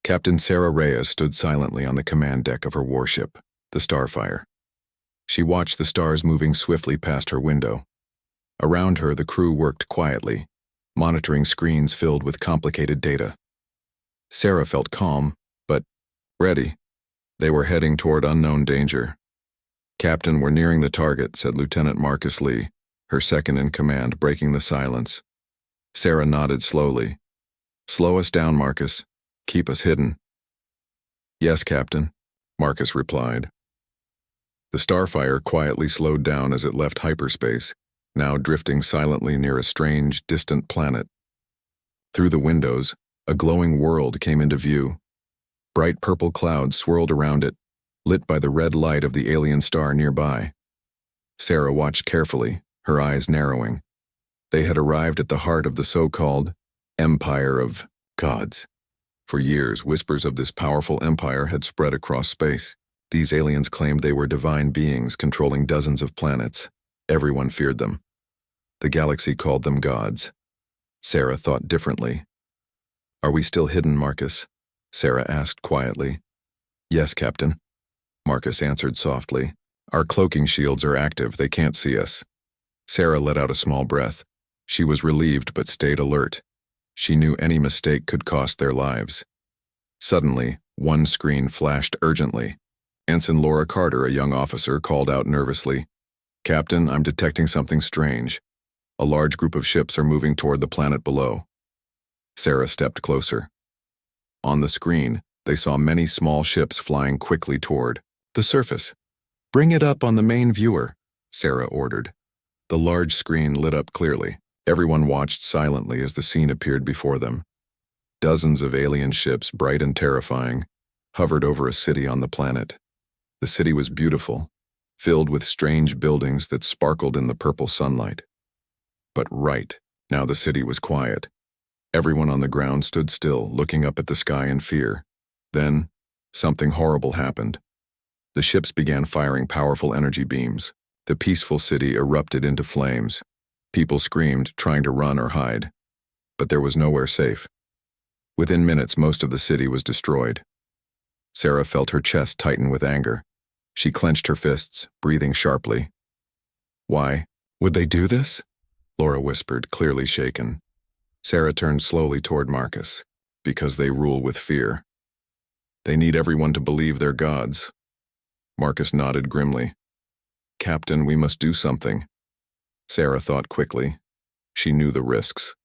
Captain Sarah Reyes stood silently on the command deck of her warship, the Starfire. She watched the stars moving swiftly past her window. Around her, the crew worked quietly, monitoring screens filled with complicated data. Sarah felt calm, but ready. They were heading toward unknown danger. "Captain, we're nearing the target," said Lieutenant Marcus Lee, her second-in-command, breaking the silence. Sarah nodded slowly. "Slow us down, Marcus. Keep us hidden." "Yes, Captain," Marcus replied. The Starfire quietly slowed down as it left hyperspace, now drifting silently near a strange, distant planet. Through the windows, a glowing world came into view. Bright purple clouds swirled around it, lit by the red light of the alien star nearby. Sarah watched carefully, her eyes narrowing. They had arrived at the heart of the so-called Empire of Gods. For years, whispers of this powerful empire had spread across space. These aliens claimed they were divine beings controlling dozens of planets. Everyone feared them. The galaxy called them gods. Sarah thought differently. "Are we still hidden, Marcus?" Sarah asked quietly. "Yes, Captain," Marcus answered softly. "Our cloaking shields are active, they can't see us." Sarah let out a small breath. She was relieved but stayed alert. She knew any mistake could cost their lives. Suddenly, one screen flashed urgently. Ensign Laura Carter, a young officer, called out nervously, "Captain, I'm detecting something strange. A large group of ships are moving toward the planet below." Sarah stepped closer. On the screen, they saw many small ships flying quickly toward the surface. "Bring it up on the main viewer," Sarah ordered. The large screen lit up clearly. Everyone watched silently as the scene appeared before them. Dozens of alien ships, bright and terrifying, hovered over a city on the planet. The city was beautiful, filled with strange buildings that sparkled in the purple sunlight. But right now the city was quiet. Everyone on the ground stood still, looking up at the sky in fear. Then, something horrible happened. The ships began firing powerful energy beams. The peaceful city erupted into flames. People screamed, trying to run or hide. But there was nowhere safe. Within minutes, most of the city was destroyed. Sarah felt her chest tighten with anger. She clenched her fists, breathing sharply. "Why would they do this?" Laura whispered, clearly shaken. Sarah turned slowly toward Marcus. "Because they rule with fear. They need everyone to believe they're gods." Marcus nodded grimly. "Captain, we must do something." Sarah thought quickly. She knew the risks.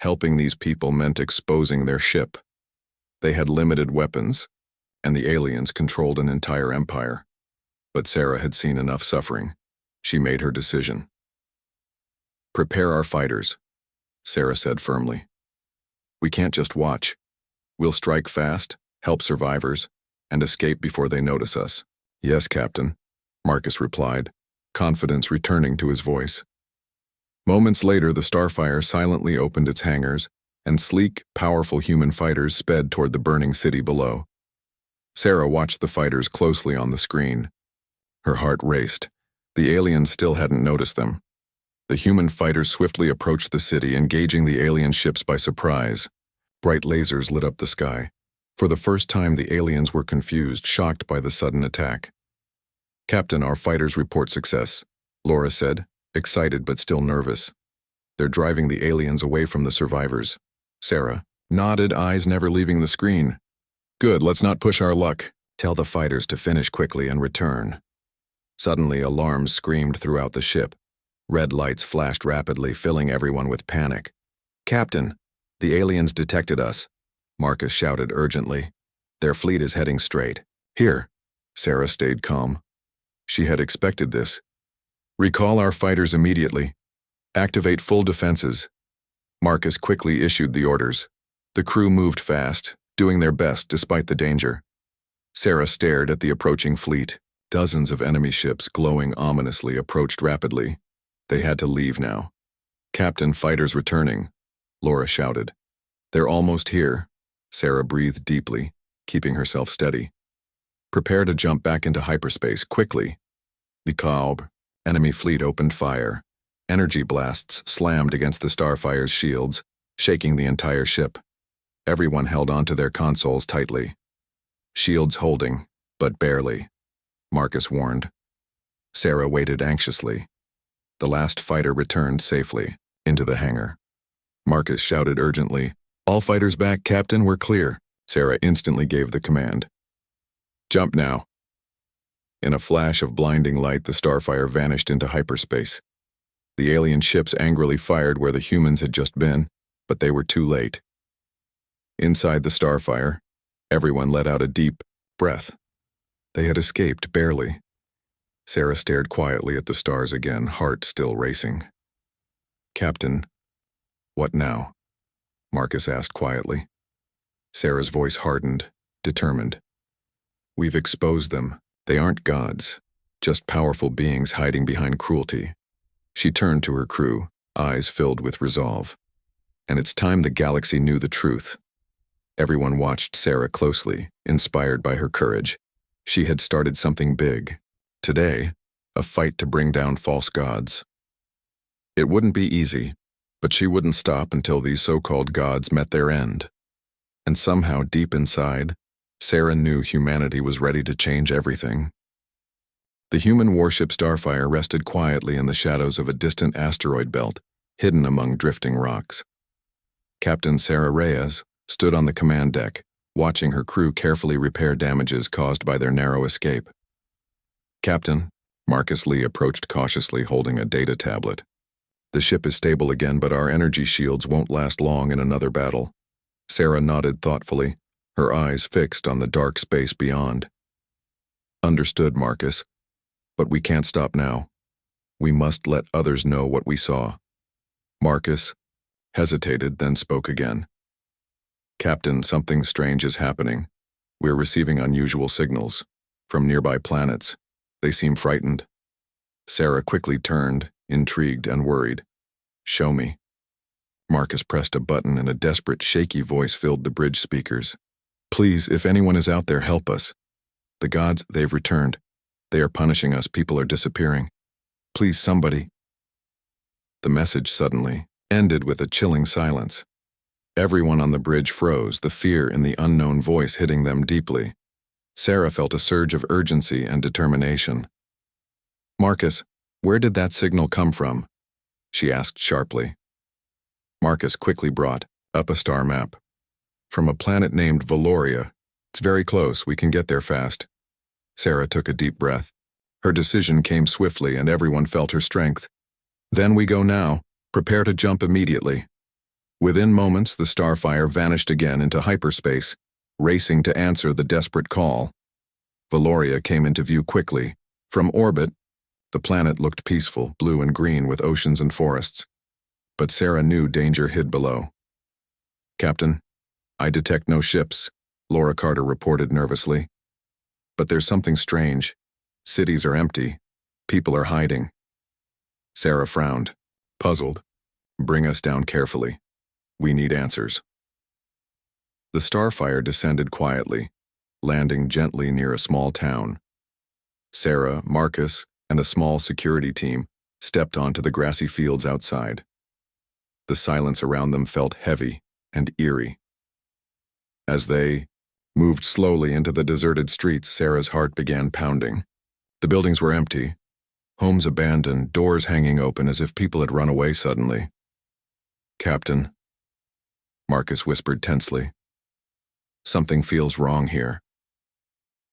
Helping these people meant exposing their ship. They had limited weapons, and the aliens controlled an entire empire. But Sarah had seen enough suffering. She made her decision. "Prepare our fighters," Sarah said firmly. "We can't just watch. We'll strike fast, help survivors, and escape before they notice us." "Yes, Captain," Marcus replied, confidence returning to his voice. Moments later, the Starfire silently opened its hangars, and sleek, powerful human fighters sped toward the burning city below. Sarah watched the fighters closely on the screen. Her heart raced. The aliens still hadn't noticed them. The human fighters swiftly approached the city, engaging the alien ships by surprise. Bright lasers lit up the sky. For the first time, the aliens were confused, shocked by the sudden attack. "Captain, our fighters report success," Laura said, excited but still nervous. "They're driving the aliens away from the survivors." Sarah nodded, eyes never leaving the screen. "Good, let's not push our luck. Tell the fighters to finish quickly and return." Suddenly, alarms screamed throughout the ship. Red lights flashed rapidly, filling everyone with panic. "Captain, the aliens detected us," Marcus shouted urgently. "Their fleet is heading straight." "Here." Sarah stayed calm. She had expected this. "Recall our fighters immediately. Activate full defenses." Marcus quickly issued the orders. The crew moved fast, doing their best despite the danger. Sarah stared at the approaching fleet. Dozens of enemy ships, glowing ominously, approached rapidly. They had to leave now. "Captain, fighters returning," Laura shouted. "They're almost here." Sarah breathed deeply, keeping herself steady. "Prepare to jump back into hyperspace, quickly." The Kaub enemy fleet opened fire. Energy blasts slammed against the Starfire's shields, shaking the entire ship. Everyone held onto their consoles tightly. Shields holding, but barely, Marcus warned. Sarah waited anxiously. The last fighter returned safely into the hangar. Marcus shouted urgently, "All fighters back, Captain, we're clear." Sarah instantly gave the command. "Jump now." In a flash of blinding light, the Starfire vanished into hyperspace. The alien ships angrily fired where the humans had just been, but they were too late. Inside the Starfire, everyone let out a deep breath. They had escaped, barely. Sarah stared quietly at the stars again, heart still racing. "Captain, what now?" Marcus asked quietly. Sarah's voice hardened, determined. "We've exposed them. They aren't gods, just powerful beings hiding behind cruelty." She turned to her crew, eyes filled with resolve. And it's time the galaxy knew the truth. Everyone watched Sarah closely, inspired by her courage. She had started something big. Today, a fight to bring down false gods. It wouldn't be easy, but she wouldn't stop until these so-called gods met their end. And somehow, deep inside, Sarah knew humanity was ready to change everything. The human warship Starfire rested quietly in the shadows of a distant asteroid belt, hidden among drifting rocks. Captain Sarah Reyes stood on the command deck, watching her crew carefully repair damages caused by their narrow escape. "Captain," Marcus Lee approached cautiously, holding a data tablet. "The ship is stable again, but our energy shields won't last long in another battle." Sarah nodded thoughtfully, her eyes fixed on the dark space beyond. "Understood, Marcus. But we can't stop now. We must let others know what we saw." Marcus hesitated, then spoke again. "Captain, something strange is happening. We're receiving unusual signals from nearby planets. They seem frightened." Sarah quickly turned, intrigued and worried. "Show me." Marcus pressed a button and a desperate, shaky voice filled the bridge speakers. "Please, if anyone is out there, help us. The gods, they've returned. They are punishing us. People are disappearing. Please, somebody." The message suddenly ended with a chilling silence. Everyone on the bridge froze, the fear in the unknown voice hitting them deeply. Sarah felt a surge of urgency and determination. "Marcus, where did that signal come from?" she asked sharply. Marcus quickly brought up a star map. "From a planet named Valoria. It's very close, we can get there fast." Sarah took a deep breath. Her decision came swiftly and everyone felt her strength. "Then we go now. Prepare to jump immediately." Within moments, the Starfire vanished again into hyperspace, racing to answer the desperate call. Valoria came into view quickly. From orbit, the planet looked peaceful, blue and green with oceans and forests. But Sarah knew danger hid below. "Captain, I detect no ships," Laura Carter reported nervously. "But there's something strange. Cities are empty. People are hiding." Sarah frowned, puzzled. "Bring us down carefully. We need answers." The Starfire descended quietly, landing gently near a small town. Sarah, Marcus, and a small security team stepped onto the grassy fields outside. The silence around them felt heavy and eerie. As they moved slowly into the deserted streets, Sarah's heart began pounding. The buildings were empty, homes abandoned, doors hanging open as if people had run away suddenly. "Captain," Marcus whispered tensely. "Something feels wrong here."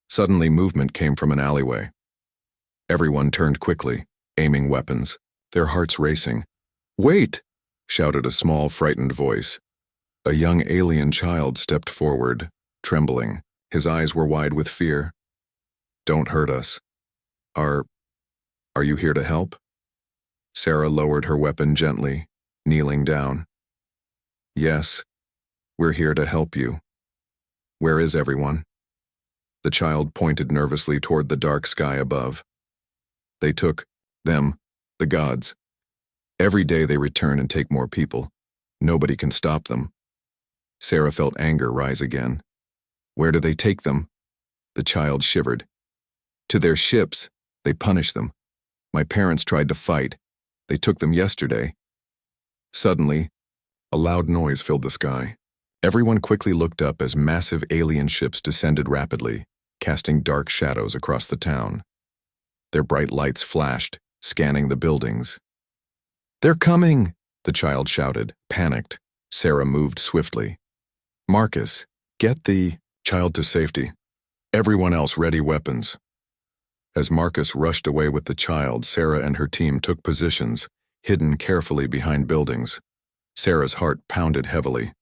Suddenly, movement came from an alleyway. Everyone turned quickly, aiming weapons, their hearts racing. "Wait!" shouted a small, frightened voice. A young alien child stepped forward, trembling. His eyes were wide with fear. "Don't hurt us. Are you here to help?" Sarah lowered her weapon gently, kneeling down. "Yes, we're here to help you. Where is everyone?" The child pointed nervously toward the dark sky above. "They took them, the gods. Every day they return and take more people. Nobody can stop them." Sarah felt anger rise again. "Where do they take them?" The child shivered. "To their ships. They punish them. My parents tried to fight. They took them yesterday." Suddenly, a loud noise filled the sky. Everyone quickly looked up as massive alien ships descended rapidly, casting dark shadows across the town. Their bright lights flashed, scanning the buildings. "They're coming!" the child shouted, panicked. Sarah moved swiftly. "Marcus, get the child to safety. Everyone else ready weapons." As Marcus rushed away with the child, Sarah and her team took positions, hidden carefully behind buildings. Sarah's heart pounded heavily.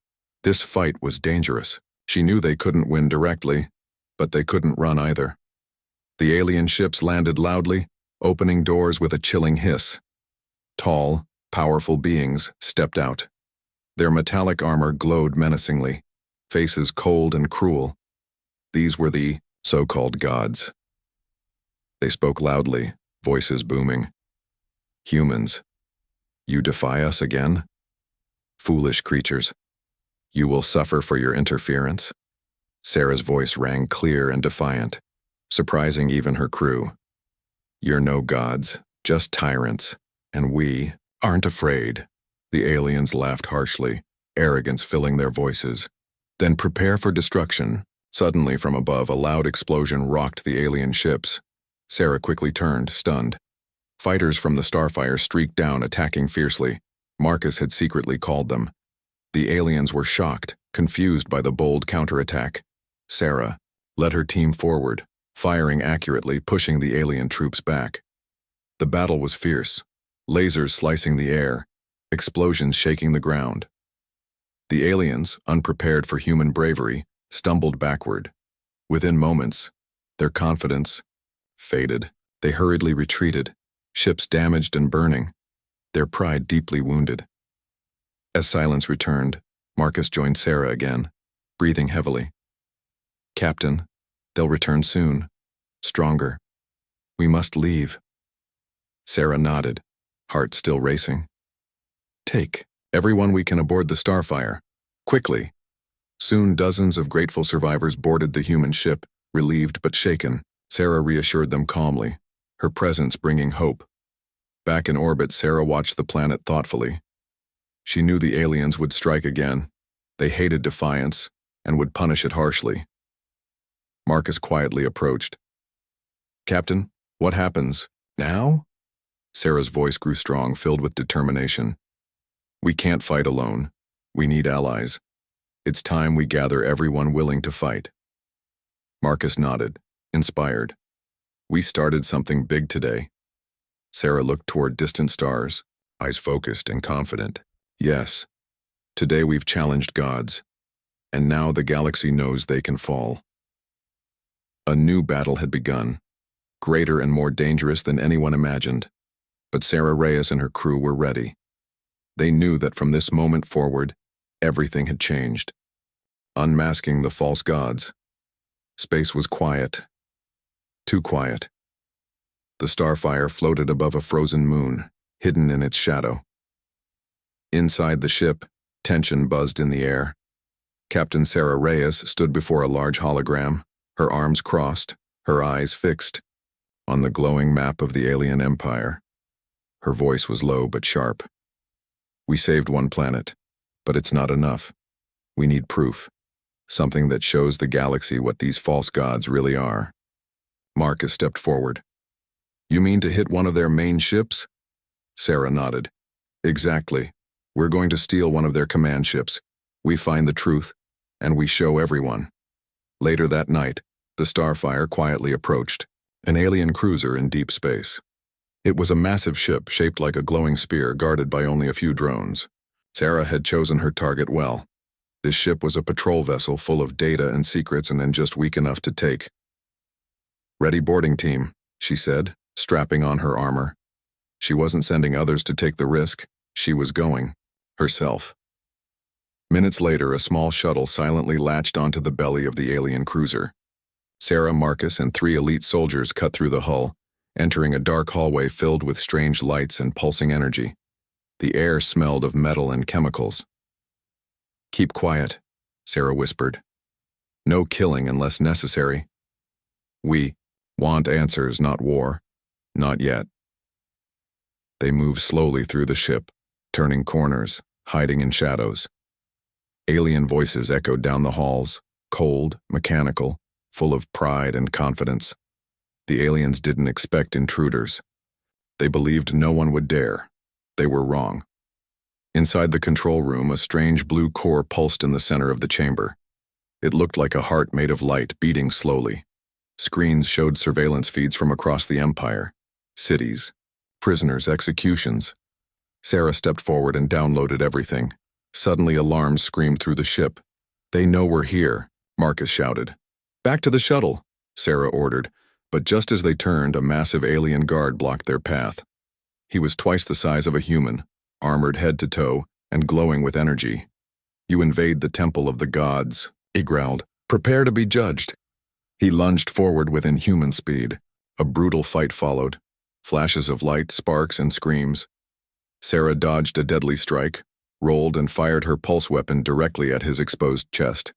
This fight was dangerous. She knew they couldn't win directly, but they couldn't run either. The alien ships landed loudly, opening doors with a chilling hiss. Tall, powerful beings stepped out. Their metallic armor glowed menacingly, faces cold and cruel. These were the so-called gods. They spoke loudly, voices booming. "Humans, you defy us again? Foolish creatures, you will suffer for your interference." Sarah's voice rang clear and defiant, surprising even her crew. "You're no gods, just tyrants, and we aren't afraid." The aliens laughed harshly, arrogance filling their voices. "Then prepare for destruction." Suddenly from above, a loud explosion rocked the alien ships. Sarah quickly turned, stunned. Fighters from the Starfire streaked down, attacking fiercely. Marcus had secretly called them. The aliens were shocked, confused by the bold counterattack. Sarah led her team forward, firing accurately, pushing the alien troops back. The battle was fierce, lasers slicing the air, explosions shaking the ground. The aliens, unprepared for human bravery, stumbled backward. Within moments, their confidence faded. They hurriedly retreated, ships damaged and burning, their pride deeply wounded. As silence returned, Marcus joined Sarah again, breathing heavily. "Captain, they'll return soon, stronger. We must leave." Sarah nodded, heart still racing. "Take everyone we can aboard the Starfire, quickly." Soon dozens of grateful survivors boarded the human ship, relieved but shaken. Sarah reassured them calmly, her presence bringing hope. Back in orbit, Sarah watched the planet thoughtfully. She knew the aliens would strike again. They hated defiance and would punish it harshly. Marcus quietly approached. "Captain, what happens now?" Sarah's voice grew strong, filled with determination. "We can't fight alone. We need allies. It's time we gather everyone willing to fight." Marcus nodded, inspired. "We started something big today." Sarah looked toward distant stars, eyes focused and confident. "Yes, today we've challenged gods, and now the galaxy knows they can fall." A new battle had begun, greater and more dangerous than anyone imagined, but Sarah Reyes and her crew were ready. They knew that from this moment forward, everything had changed. Unmasking the false gods. Space was quiet. Too quiet. The Starfire floated above a frozen moon, hidden in its shadow. Inside the ship, tension buzzed in the air. Captain Sarah Reyes stood before a large hologram, her arms crossed, her eyes fixed on the glowing map of the alien empire. Her voice was low but sharp. "We saved one planet, but it's not enough. We need proof, something that shows the galaxy what these false gods really are." Marcus stepped forward. "You mean to hit one of their main ships?" Sarah nodded. "Exactly. We're going to steal one of their command ships. We find the truth, and we show everyone." Later that night, the Starfire quietly approached, an alien cruiser in deep space. It was a massive ship shaped like a glowing spear, guarded by only a few drones. Sarah had chosen her target well. This ship was a patrol vessel full of data and secrets, and then just weak enough to take. "Ready, boarding team," she said, strapping on her armor. She wasn't sending others to take the risk. She was going, herself. Minutes later, a small shuttle silently latched onto the belly of the alien cruiser. Sarah, Marcus, and 3 elite soldiers cut through the hull, entering a dark hallway filled with strange lights and pulsing energy. The air smelled of metal and chemicals. "Keep quiet," Sarah whispered. "No killing unless necessary. We want answers, not war. Not yet." They moved slowly through the ship, turning corners, hiding in shadows. Alien voices echoed down the halls, cold, mechanical, full of pride and confidence. The aliens didn't expect intruders. They believed no one would dare. They were wrong. Inside the control room, a strange blue core pulsed in the center of the chamber. It looked like a heart made of light, beating slowly. Screens showed surveillance feeds from across the Empire. Cities, prisoners, executions. Sarah stepped forward and downloaded everything. Suddenly, alarms screamed through the ship. "They know we're here," Marcus shouted. "Back to the shuttle," Sarah ordered, but just as they turned, a massive alien guard blocked their path. He was twice the size of a human, armored head to toe, and glowing with energy. "You invade the temple of the gods," he growled. "Prepare to be judged." He lunged forward with inhuman speed. A brutal fight followed. Flashes of light, sparks, and screams. Sarah dodged a deadly strike, rolled and fired her pulse weapon directly at his exposed chest.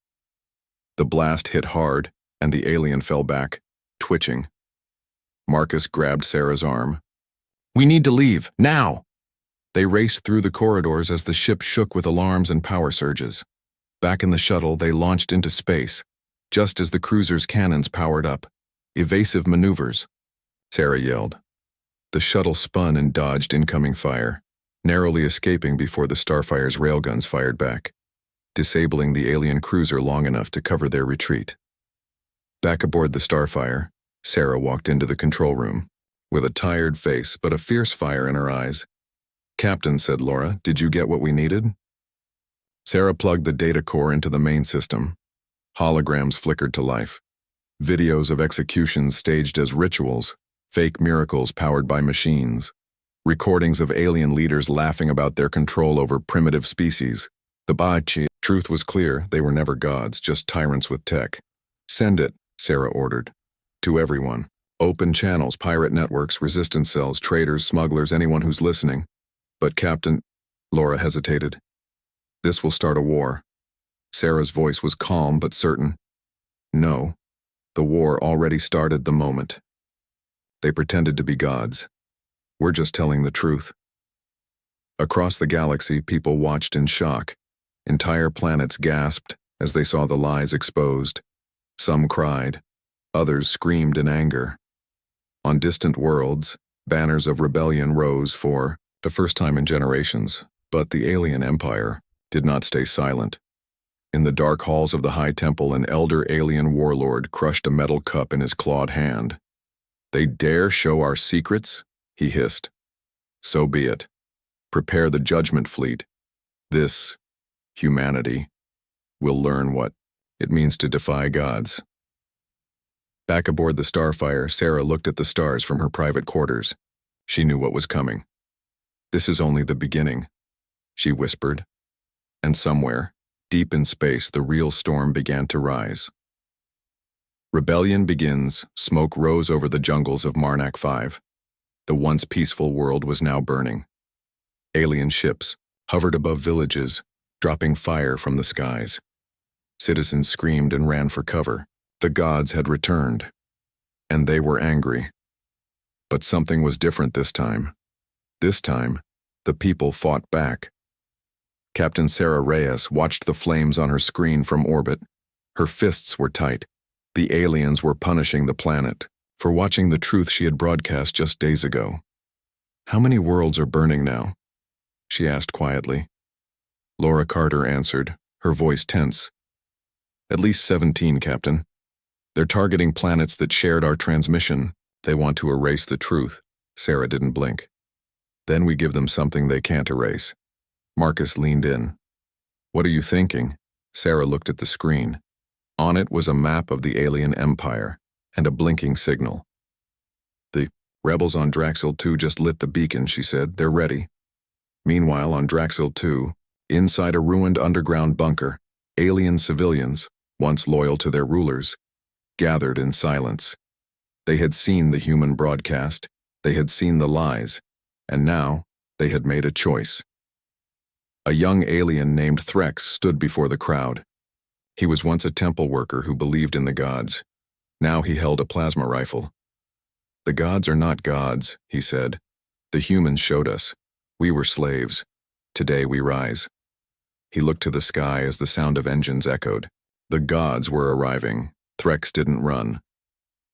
The blast hit hard, and the alien fell back, twitching. Marcus grabbed Sarah's arm. "We need to leave, now!" They raced through the corridors as the ship shook with alarms and power surges. Back in the shuttle, they launched into space, just as the cruiser's cannons powered up. "Evasive maneuvers," Sarah yelled. The shuttle spun and dodged incoming fire, narrowly escaping before the Starfire's railguns fired back, disabling the alien cruiser long enough to cover their retreat. Back aboard the Starfire, Sarah walked into the control room, with a tired face but a fierce fire in her eyes. "Captain," said Laura, "did you get what we needed?" Sarah plugged the data core into the main system. Holograms flickered to life. Videos of executions staged as rituals, fake miracles powered by machines. Recordings of alien leaders laughing about their control over primitive species. The Bachi. Truth was clear, they were never gods, just tyrants with tech. "Send it," Sarah ordered. "To everyone. Open channels, pirate networks, resistance cells, traders, smugglers, anyone who's listening." "But Captain," Laura hesitated. "This will start a war." Sarah's voice was calm but certain. "No, the war already started the moment. They pretended to be gods. We're just telling the truth." Across the galaxy, people watched in shock. Entire planets gasped as they saw the lies exposed. Some cried. Others screamed in anger. On distant worlds, banners of rebellion rose for the first time in generations, but the alien empire did not stay silent. In the dark halls of the High Temple, an elder alien warlord crushed a metal cup in his clawed hand. "They dare show our secrets?" he hissed. "So be it. Prepare the judgment fleet. This, humanity, will learn what it means to defy gods." Back aboard the Starfire, Sarah looked at the stars from her private quarters. She knew what was coming. "This is only the beginning," she whispered. And somewhere, deep in space, the real storm began to rise. Rebellion begins. Smoke rose over the jungles of Marnak 5. The once peaceful world was now burning. Alien ships hovered above villages, dropping fire from the skies. Citizens screamed and ran for cover. The gods had returned, and they were angry. But something was different this time. This time, the people fought back. Captain Sarah Reyes watched the flames on her screen from orbit. Her fists were tight. The aliens were punishing the planet for watching the truth she had broadcast just days ago. "How many worlds are burning now?" she asked quietly. Laura Carter answered, her voice tense. "At least 17, Captain. They're targeting planets that shared our transmission. They want to erase the truth." Sarah didn't blink. "Then we give them something they can't erase." Marcus leaned in. "What are you thinking?" Sarah looked at the screen. On it was a map of the alien empire and a blinking signal. "The rebels on Draxil 2 just lit the beacon," she said. "They're ready." Meanwhile, on Draxil 2, inside a ruined underground bunker, alien civilians, once loyal to their rulers, gathered in silence. They had seen the human broadcast, they had seen the lies, and now they had made a choice. A young alien named Threx stood before the crowd. He was once a temple worker who believed in the gods. Now he held a plasma rifle. "The gods are not gods," he said. "The humans showed us. We were slaves. Today we rise." He looked to the sky as the sound of engines echoed. The gods were arriving. Threx didn't run.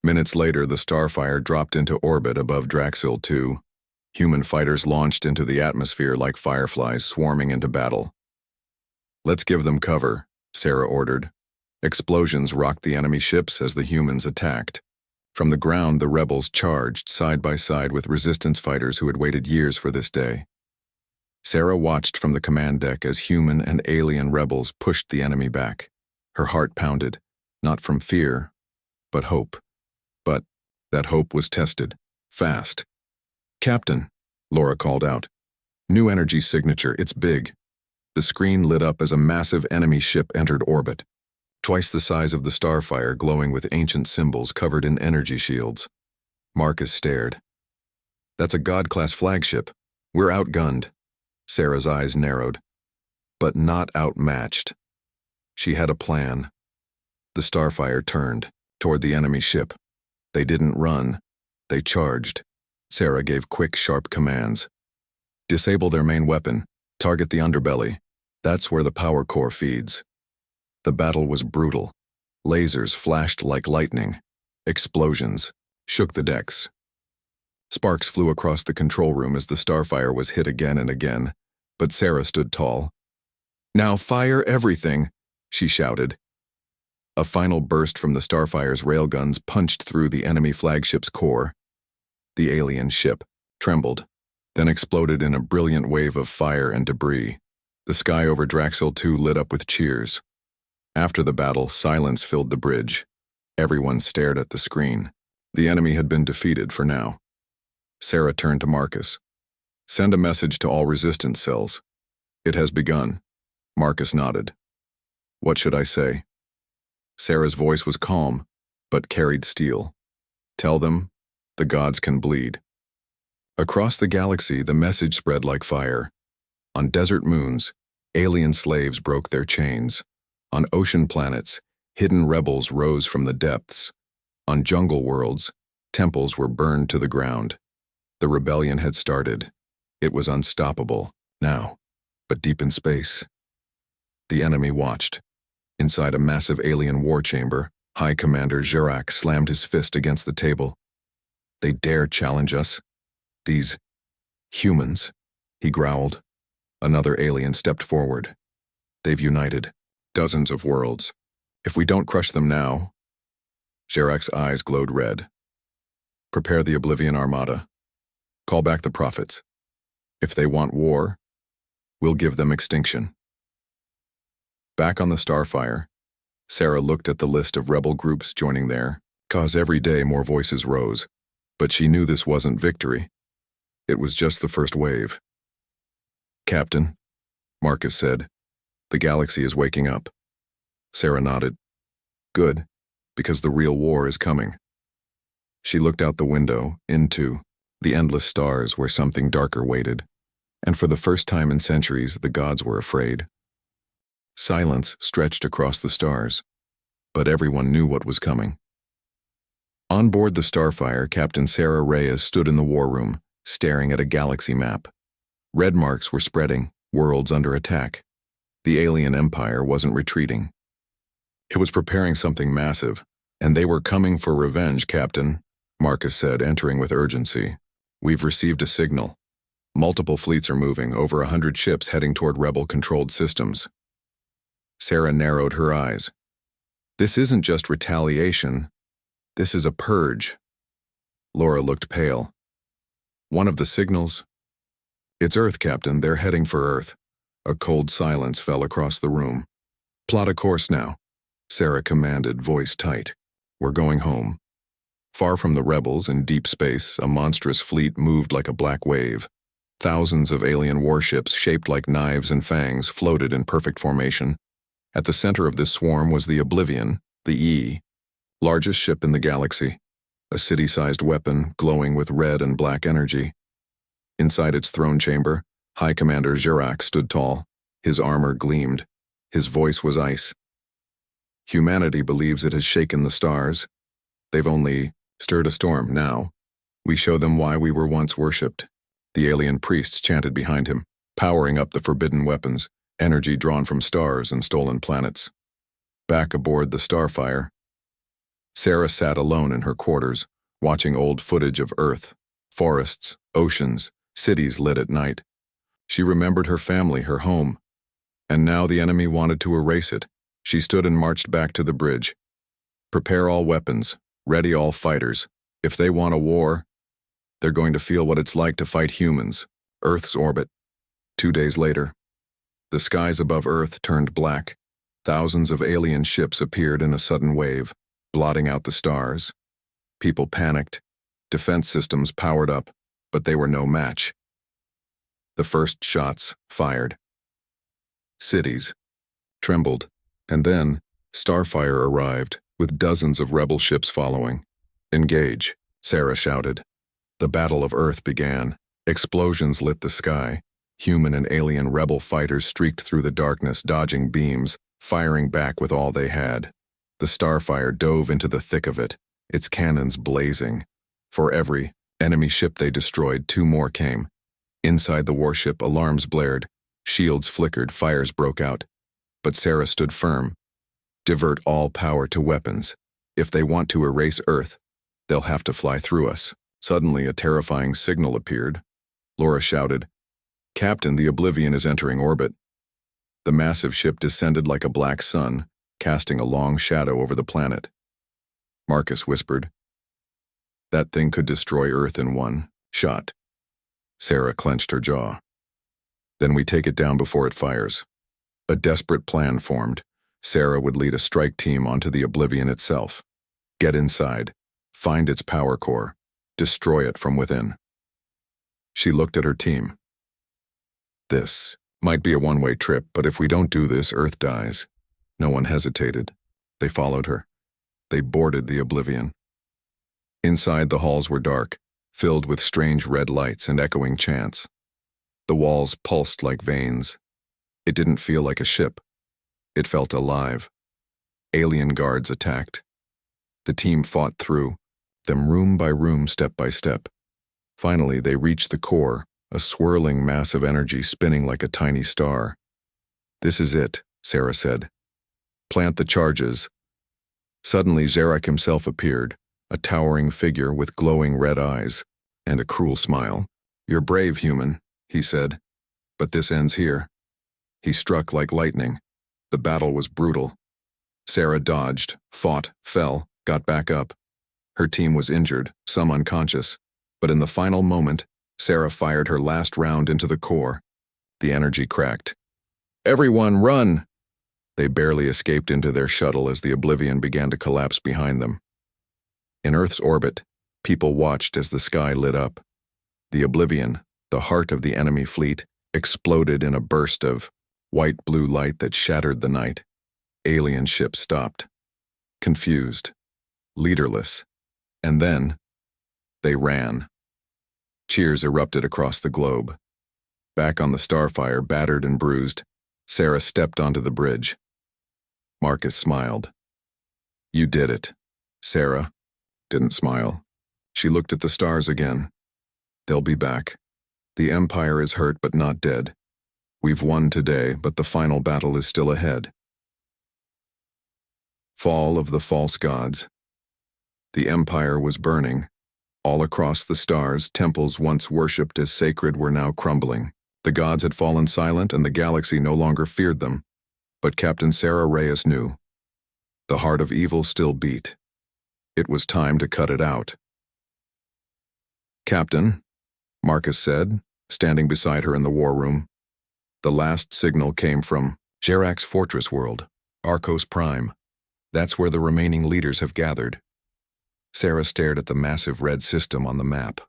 Minutes later, the Starfire dropped into orbit above Draxil 2. Human fighters launched into the atmosphere like fireflies swarming into battle. "Let's give them cover," Sarah ordered. Explosions rocked the enemy ships as the humans attacked. From the ground, the rebels charged side by side with resistance fighters who had waited years for this day. Sarah watched from the command deck as human and alien rebels pushed the enemy back. Her heart pounded, not from fear, but hope. But that hope was tested, fast. "Captain," Laura called out. "New energy signature, it's big." The screen lit up as a massive enemy ship entered orbit, twice the size of the Starfire, glowing with ancient symbols covered in energy shields. Marcus stared. "That's a God-class flagship. We're outgunned." Sarah's eyes narrowed. But not outmatched. She had a plan. The Starfire turned toward the enemy ship. They didn't run. They charged. Sarah gave quick, sharp commands. "Disable their main weapon. Target the underbelly. That's where the power core feeds." The battle was brutal. Lasers flashed like lightning. Explosions shook the decks. Sparks flew across the control room as the Starfire was hit again and again, but Sarah stood tall. "Now fire everything," she shouted. A final burst from the Starfire's railguns punched through the enemy flagship's core. The alien ship trembled, then exploded in a brilliant wave of fire and debris. The sky over Draxil 2 lit up with cheers. After the battle, silence filled the bridge. Everyone stared at the screen. The enemy had been defeated for now. Sarah turned to Marcus. "Send a message to all resistance cells. It has begun." Marcus nodded. "What should I say?" Sarah's voice was calm, but carried steel. "Tell them, the gods can bleed." Across the galaxy, the message spread like fire. On desert moons, alien slaves broke their chains. On ocean planets, hidden rebels rose from the depths. On jungle worlds, temples were burned to the ground. The rebellion had started. It was unstoppable, now, but deep in space. The enemy watched. Inside a massive alien war chamber, High Commander Jurak slammed his fist against the table. "They dare challenge us. These humans," he growled. Another alien stepped forward. "They've united. Dozens of worlds. If we don't crush them now..." Jurak's eyes glowed red. "Prepare the Oblivion Armada. Call back the prophets. If they want war, we'll give them extinction." Back on the Starfire, Sarah looked at the list of rebel groups joining there, cause every day more voices rose, but she knew this wasn't victory. It was just the first wave. "Captain," Marcus said, "the galaxy is waking up." Sarah nodded. "Good, because the real war is coming." She looked out the window, into the endless stars where something darker waited, and for the first time in centuries, the gods were afraid. Silence stretched across the stars, but everyone knew what was coming. On board the Starfire, Captain Sarah Reyes stood in the war room, staring at a galaxy map. Red marks were spreading, worlds under attack. The alien empire wasn't retreating. It was preparing something massive, and they were coming for revenge, Captain, Marcus said, entering with urgency. "We've received a signal. Multiple fleets are moving, over 100 ships heading toward rebel-controlled systems." Sarah narrowed her eyes. "This isn't just retaliation. This is a purge." Laura looked pale. "One of the signals..." "It's Earth, Captain. They're heading for Earth." A cold silence fell across the room. "Plot a course now," Sarah commanded, voice tight. "We're going home." Far from the rebels, in deep space, a monstrous fleet moved like a black wave. Thousands of alien warships, shaped like knives and fangs, floated in perfect formation. At the center of this swarm was the Oblivion, the E, largest ship in the galaxy, a city-sized weapon glowing with red and black energy. Inside its throne chamber, High Commander Jurak stood tall. His armor gleamed. His voice was ice. "Humanity believes it has shaken the stars. They've only stirred a storm now. We show them why we were once worshipped." The alien priests chanted behind him, powering up the forbidden weapons. energy drawn from stars and stolen planets. Back aboard the Starfire, Sarah sat alone in her quarters, watching old footage of Earth, forests, oceans, cities lit at night. She remembered her family, her home, and now the enemy wanted to erase it. She stood and marched back to the bridge. Prepare all weapons, ready all fighters. If they want a war, they're going to feel what it's like to fight humans. Earth's orbit. 2 days later, the skies above Earth turned black. Thousands of alien ships appeared in a sudden wave, blotting out the stars. People panicked. Defense systems powered up, but they were no match. The first shots fired. Cities trembled, and then Starfire arrived, with dozens of rebel ships following. Engage, Sarah shouted. The Battle of Earth began. Explosions lit the sky. Human and alien rebel fighters streaked through the darkness, dodging beams, firing back with all they had. The Starfire dove into the thick of it, its cannons blazing. For every enemy ship they destroyed, 2 more came. Inside the warship, alarms blared. Shields flickered, fires broke out. But Sarah stood firm. Divert all power to weapons. If they want to erase Earth, they'll have to fly through us. Suddenly, a terrifying signal appeared. Laura shouted, "Captain, the Oblivion is entering orbit." The massive ship descended like a black sun, casting a long shadow over the planet. Marcus whispered, "That thing could destroy Earth in one shot." Sarah clenched her jaw. "Then we take it down before it fires." A desperate plan formed. Sarah would lead a strike team onto the Oblivion itself. Get inside, find its power core, destroy it from within. She looked at her team. "This might be a one-way trip, but if we don't do this, Earth dies." No one hesitated. They followed her. They boarded the Oblivion. Inside, the halls were dark, filled with strange red lights and echoing chants. The walls pulsed like veins. It didn't feel like a ship. It felt alive. Alien guards attacked. The team fought through, them room by room, step by step. Finally, they reached the core, a swirling mass of energy spinning like a tiny star. "This is it," Sarah said. "Plant the charges." Suddenly, Zarek himself appeared, a towering figure with glowing red eyes and a cruel smile. "You're brave, human," he said, "but this ends here." He struck like lightning. The battle was brutal. Sarah dodged, fought, fell, got back up. Her team was injured, some unconscious, but in the final moment, Sarah fired her last round into the core. The energy cracked. "Everyone, run!" They barely escaped into their shuttle as the Oblivion began to collapse behind them. In Earth's orbit, people watched as the sky lit up. The Oblivion, the heart of the enemy fleet, exploded in a burst of white-blue light that shattered the night. Alien ships stopped, confused, leaderless, and then they ran. Cheers erupted across the globe. Back on the Starfire, battered and bruised, Sarah stepped onto the bridge. Marcus smiled. "You did it." Sarah didn't smile. She looked at the stars again. "They'll be back. The Empire is hurt but not dead. We've won today, but the final battle is still ahead." Fall of the False Gods. The Empire was burning. All across the stars, temples once worshipped as sacred were now crumbling. The gods had fallen silent and the galaxy no longer feared them. But Captain Sarah Reyes knew. The heart of evil still beat. It was time to cut it out. "Captain," Marcus said, standing beside her in the war room. The last signal came from Jarak's fortress world, Arcos Prime. That's where the remaining leaders have gathered. Sarah stared at the massive red system on the map.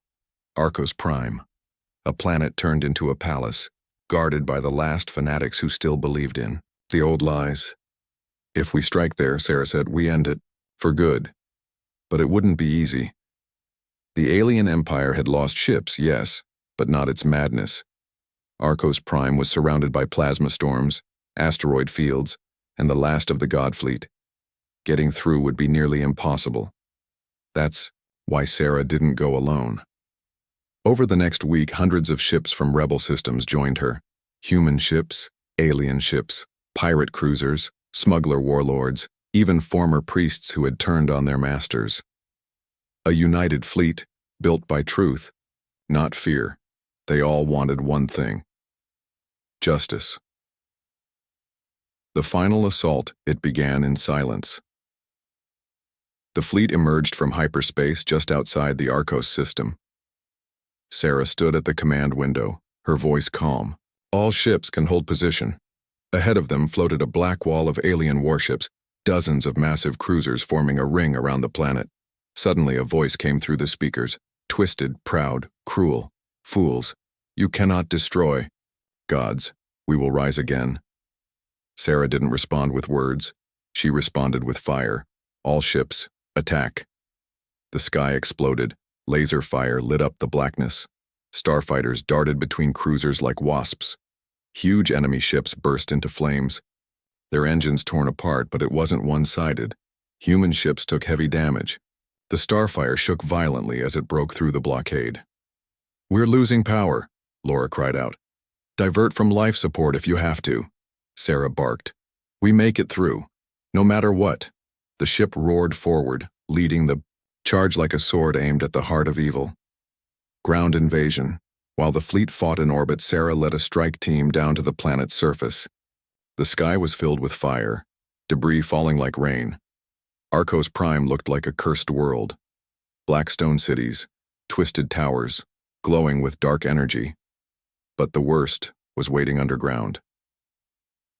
Arcos Prime, a planet turned into a palace, guarded by the last fanatics who still believed in the old lies. "If we strike there," Sarah said, "we end it. For good. But it wouldn't be easy." The alien empire had lost ships, yes, but not its madness. Arcos Prime was surrounded by plasma storms, asteroid fields, and the last of the Godfleet. Getting through would be nearly impossible. That's why Sarah didn't go alone. Over the next week, hundreds of ships from rebel systems joined her. Human ships, Alien ships, pirate cruisers, smuggler warlords, even former priests who had turned on their masters. A united fleet, built by truth, not fear. They all wanted one thing: justice. The final assault, it began in silence. The fleet emerged from hyperspace just outside the Arcos system. Sarah stood at the command window, her voice calm. All ships can hold position. Ahead of them floated a black wall of alien warships, dozens of massive cruisers forming a ring around the planet. Suddenly a voice came through the speakers, twisted, proud, cruel. Fools, you cannot destroy. Gods, we will rise again. Sarah didn't respond with words. She responded with fire. All ships, attack. The sky exploded. Laser fire lit up the blackness. Starfighters darted between cruisers like wasps. Huge enemy ships burst into flames. Their engines torn apart, but it wasn't one-sided. Human ships took heavy damage. The starfire shook violently as it broke through the blockade. We're losing power, Laura cried out. Divert from life support if you have to, Sarah barked. We make it through, no matter what. The ship roared forward, leading the charge like a sword aimed at the heart of evil. Ground invasion. While the fleet fought in orbit, Sarah led a strike team down to the planet's surface. The sky was filled with fire, debris falling like rain. Arcos Prime looked like a cursed world. Black stone cities, twisted towers, glowing with dark energy. But the worst was waiting underground.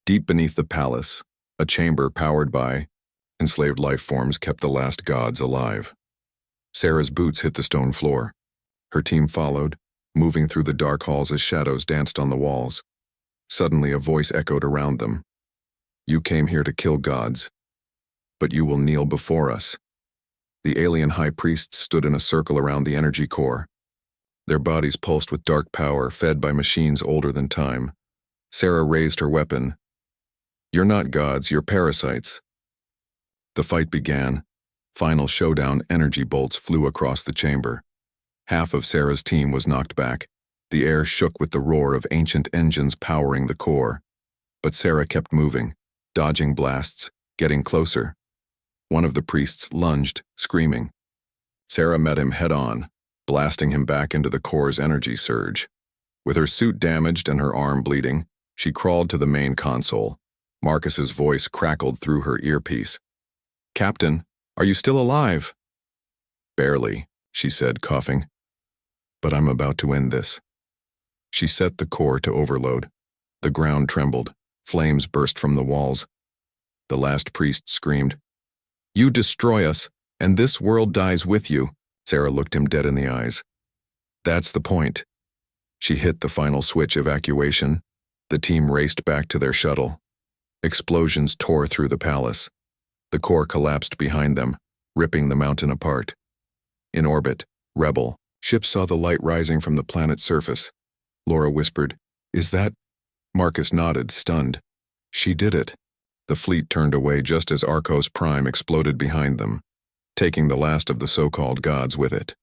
Deep beneath the palace, a chamber powered by enslaved life forms kept the last gods alive. Sarah's boots hit the stone floor. Her team followed, moving through the dark halls as shadows danced on the walls. Suddenly a voice echoed around them. You came here to kill gods, but you will kneel before us. The alien high priests stood in a circle around the energy core. Their bodies pulsed with dark power, fed by machines older than time. Sarah raised her weapon. You're not gods, you're parasites. The fight began. Final showdown energy bolts flew across the chamber. Half of Sarah's team was knocked back. The air shook with the roar of ancient engines powering the core. But Sarah kept moving, dodging blasts, getting closer. One of the priests lunged, screaming. Sarah met him head-on, blasting him back into the core's energy surge. With her suit damaged and her arm bleeding, she crawled to the main console. Marcus's voice crackled through her earpiece. Captain, are you still alive? Barely, she said, coughing. But I'm about to end this. She set the core to overload. The ground trembled. Flames burst from the walls. The last priest screamed, You destroy us, and this world dies with you. Sarah looked him dead in the eyes. That's the point. She hit the final switch evacuation. The team raced back to their shuttle. Explosions tore through the palace. The core collapsed behind them, ripping the mountain apart. In orbit, Rebel ships saw the light rising from the planet's surface. Laura whispered, Is that? Marcus nodded, stunned. She did it. The fleet turned away just as Arcos Prime exploded behind them, taking the last of the so-called gods with it.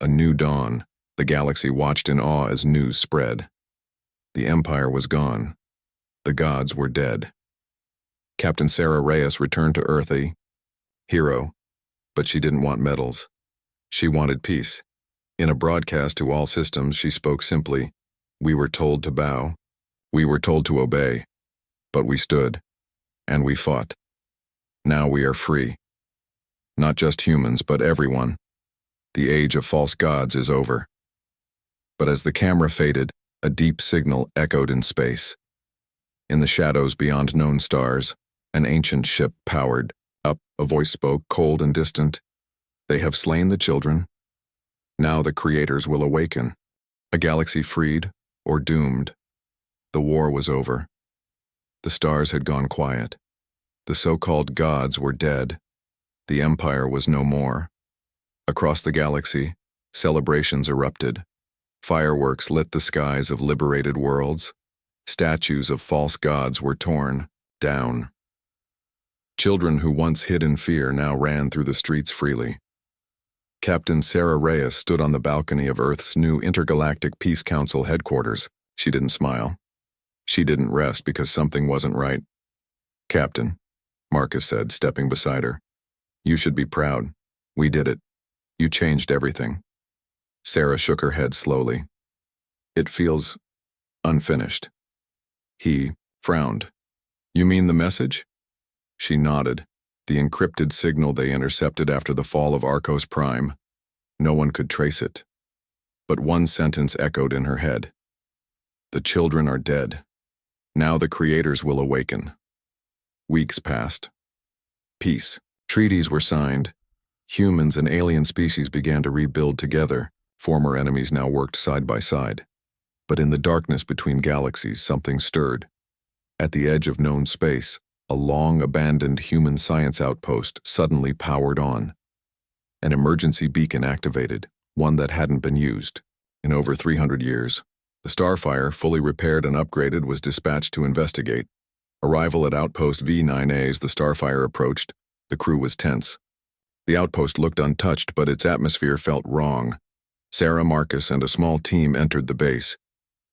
A new dawn. The galaxy watched in awe as news spread. The Empire was gone. The gods were dead. Captain Sarah Reyes returned to Earth a hero, but she didn't want medals. She wanted peace. In a broadcast to all systems, she spoke simply, We were told to bow. We were told to obey. But we stood, and we fought. Now we are free. Not just humans, but everyone. The age of false gods is over. But as the camera faded, a deep signal echoed in space. In the shadows beyond known stars, an ancient ship powered up. A voice spoke, cold and distant. They have slain the children. Now the creators will awaken. A galaxy freed or doomed. The war was over. The stars had gone quiet. The so-called gods were dead. The Empire was no more. Across the galaxy, celebrations erupted. Fireworks lit the skies of liberated worlds. Statues of false gods were torn down. Children who once hid in fear now ran through the streets freely. Captain Sarah Reyes stood on the balcony of Earth's new Intergalactic Peace Council headquarters. She didn't smile. She didn't rest because something wasn't right. "Captain," Marcus said, stepping beside her. "You should be proud. We did it. You changed everything." Sarah shook her head slowly. "It feels unfinished." He frowned. "You mean the message?" She nodded. The encrypted signal they intercepted after the fall of Arcos Prime. No one could trace it. But one sentence echoed in her head. "The children are dead. Now the creators will awaken." Weeks passed. Peace. Treaties were signed. Humans and alien species began to rebuild together. Former enemies now worked side by side. But in the darkness between galaxies, something stirred. At the edge of known space, a long-abandoned human science outpost suddenly powered on. An emergency beacon activated, one that hadn't been used in over 300 years. The Starfire, fully repaired and upgraded, was dispatched to investigate. Arrival at Outpost V9A as the Starfire approached. The crew was tense. The outpost looked untouched, but its atmosphere felt wrong. Sarah, Marcus, and a small team entered the base.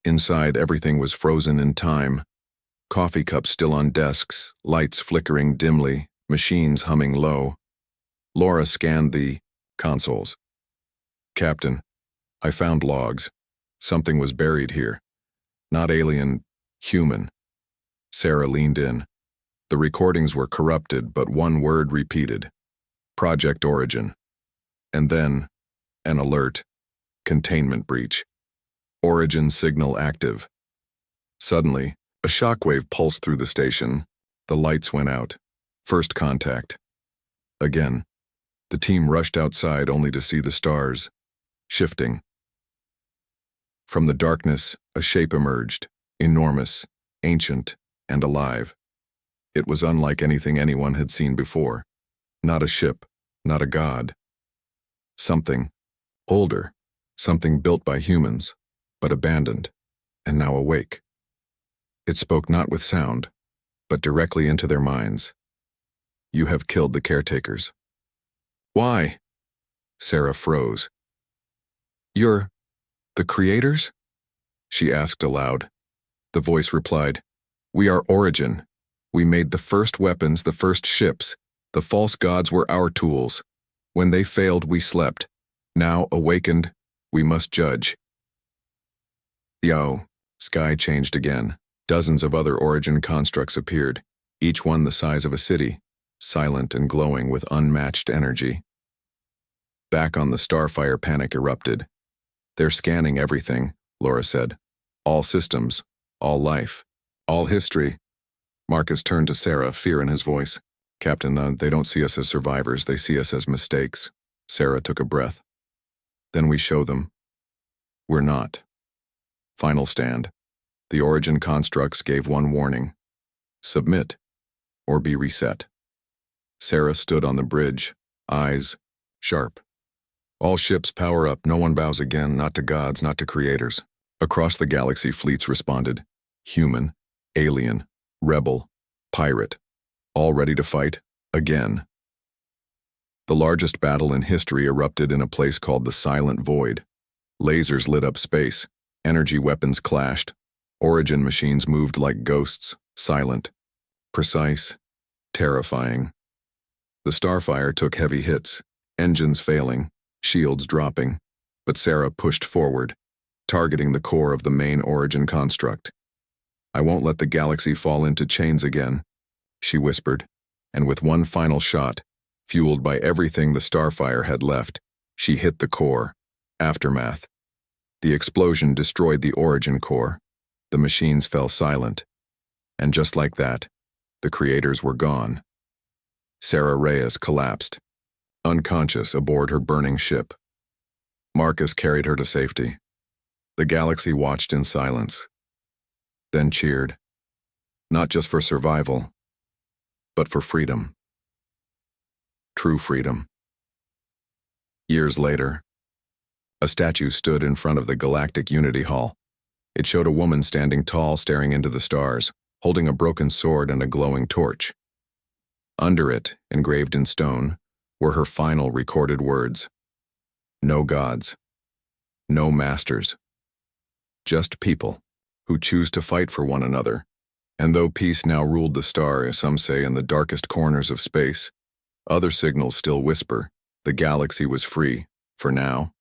Inside, everything was frozen in time. Coffee cups still on desks, lights flickering dimly, machines humming low. Laura scanned the consoles. "Captain, I found logs. Something was buried here. Not alien, human." Sarah leaned in. The recordings were corrupted, but one word repeated. Project Origin. And then, an alert. Containment breach. Origin signal active. Suddenly, a shockwave pulsed through the station. The lights went out. First contact. Again. The team rushed outside only to see the stars, shifting. From the darkness, a shape emerged, enormous, ancient, and alive. It was unlike anything anyone had seen before. Not a ship, not a god. Something older, something built by humans, but abandoned, and now awake. It spoke not with sound, but directly into their minds. "You have killed the caretakers." "Why?" Sarah froze. "You're the creators?" she asked aloud. The voice replied, "We are Origin. We made the first weapons, the first ships. The false gods were our tools. When they failed, we slept. Now, awakened, we must judge." The sky changed again. Dozens of other Origin constructs appeared, each one the size of a city, silent and glowing with unmatched energy. Back on the Starfire, panic erupted. "They're scanning everything," Laura said. "All systems, all life, all history." Marcus turned to Sarah, fear in his voice. "Captain, they don't see us as survivors, they see us as mistakes." Sarah took a breath. "Then we show them. We're not." Final stand. The Origin constructs gave one warning. Submit, or be reset. Sarah stood on the bridge, eyes sharp. "All ships power up, no one bows again, not to gods, not to creators." Across the galaxy, fleets responded. Human, alien, rebel, pirate, all ready to fight again. The largest battle in history erupted in a place called the Silent Void. Lasers lit up space, energy weapons clashed, Origin machines moved like ghosts, silent, precise, terrifying. The Starfire took heavy hits, engines failing, shields dropping, but Sarah pushed forward, targeting the core of the main Origin construct. "I won't let the galaxy fall into chains again," she whispered, and with one final shot, fueled by everything the Starfire had left, she hit the core. Aftermath. The explosion destroyed the Origin core. The machines fell silent. And just like that, the creators were gone. Sarah Reyes collapsed, unconscious aboard her burning ship. Marcus carried her to safety. The galaxy watched in silence, then cheered, not just for survival, but for freedom. True freedom. Years later, a statue stood in front of the Galactic Unity Hall. It showed a woman standing tall, staring into the stars, holding a broken sword and a glowing torch. Under it, engraved in stone, were her final recorded words. No gods. No masters. Just people. who choose to fight for one another. And though peace now ruled the star, some say in the darkest corners of space, other signals still whisper, the galaxy was free, for now.